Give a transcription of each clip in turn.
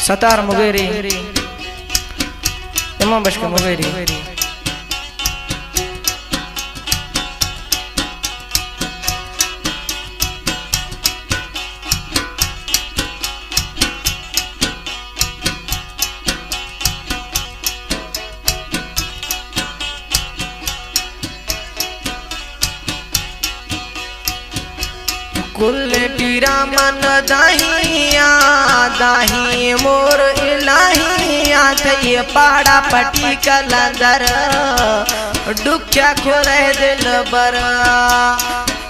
Sattar Mugeri इमाम बशके Mugeri कुल पीरा मन दाहिया दाही मोर इलाहिया थई पाड़ा पटी कलंदर डुख्या खोरे दिल बर।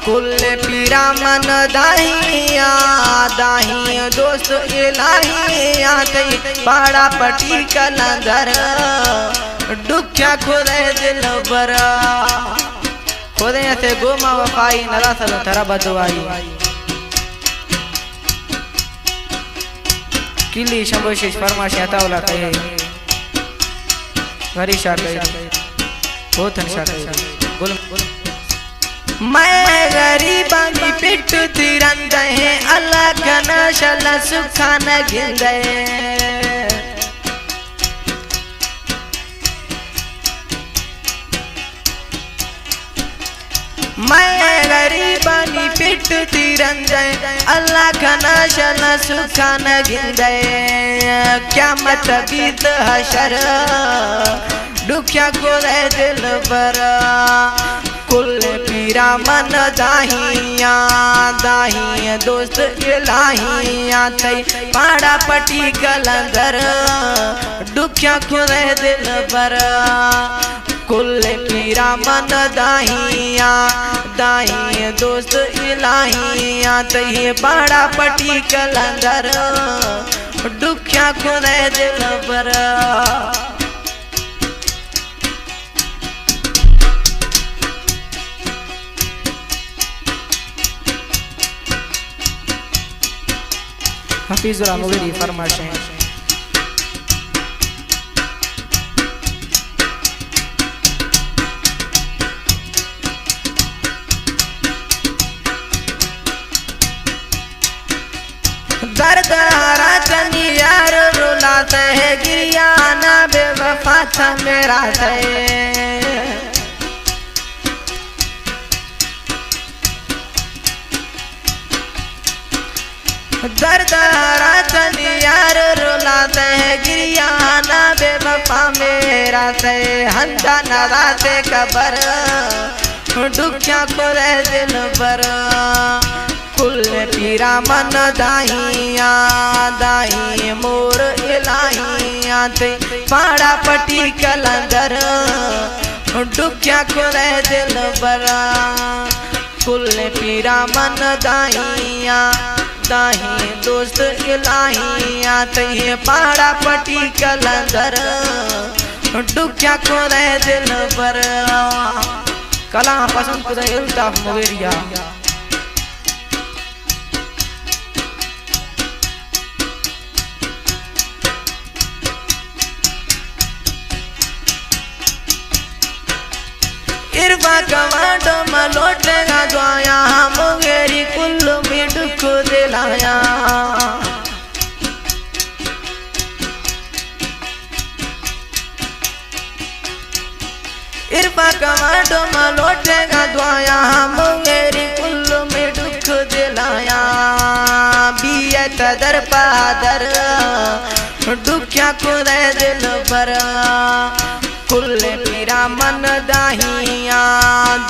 कुल पीरा मन दाहिया दाही दोस्त इलाहिया थई पाड़ा पटी कलंदर डुख्या खोरे दिल बर। खुदे से गोमा वफाई नला सल थरा बदवाई किली शंभोशेष फरमाश अतावला कहे गरीशा कहे होथन शा कहे बोल मैं गरीबा की पिट तिरंद है अल्लाह का नशल सुखा न गिंदे। मैं गरीबानी पिट तिरंद अल्लाह का नशल सुखा न गिंदे। क्या मत बीत हशर दुख्या को रह दिल बर। कुल पीरा मन दाहिया दाही दोस्त इलाहिया तई पाड़ा पटी कलंदर दुख्या को रह दिल बर। कुल पीरा मन दाहिया दाही दोस्त इलाहिया तई पाड़ा पटी कलंदर दुख्या को रह दिल बर। हफीजुल्लाह मुगेरी फरमाशें दर्द रात यार रुलाते है गिरिया ना बेवफा था मेरा दर्द रात यार रुलाते है गिरिया ना बेवफा मेरा से हंदा नारा से कबर दुख्या को रह दिल बर। कुल पीरा मन दाहिया दाही मोर इलाहिया ते पाड़ा पटी कलंदर दुख्या को रह दिल बर। कुल पीरा मन दाहिया दाही दोस्त इलाहिया ते पाड़ा पटी कलंदर दुख्या को रह दिल बर। कला पसंद कुछ इल्ताफ मुगेरिया इरफा कमांडो मलोटेगा द्वाया मुगेरी कुल्लू में दुख दिलाया। इरफा कमांडो मलोटेगा द्वाया मुगेरी कुल्लू में दुख दिलाया। बियत दर पादर दुख्या को रह दिल बर। कुल पीरा मन दाहिया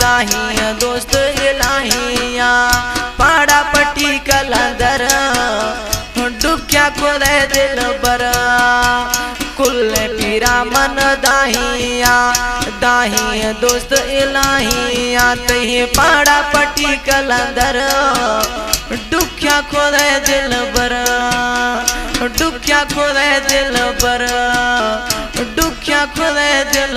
दाही दोस्त इलाहिया पाड़ा पटी कलंदर दुख्या को रह दिल बर। कुल पीरा मन दाहिया दाही दोस्त इलाहिया तही पाड़ा पटी कलंदर दुख्या को रह दिल बर। दुख्या को रह दिल बर दुख्या को रह दिल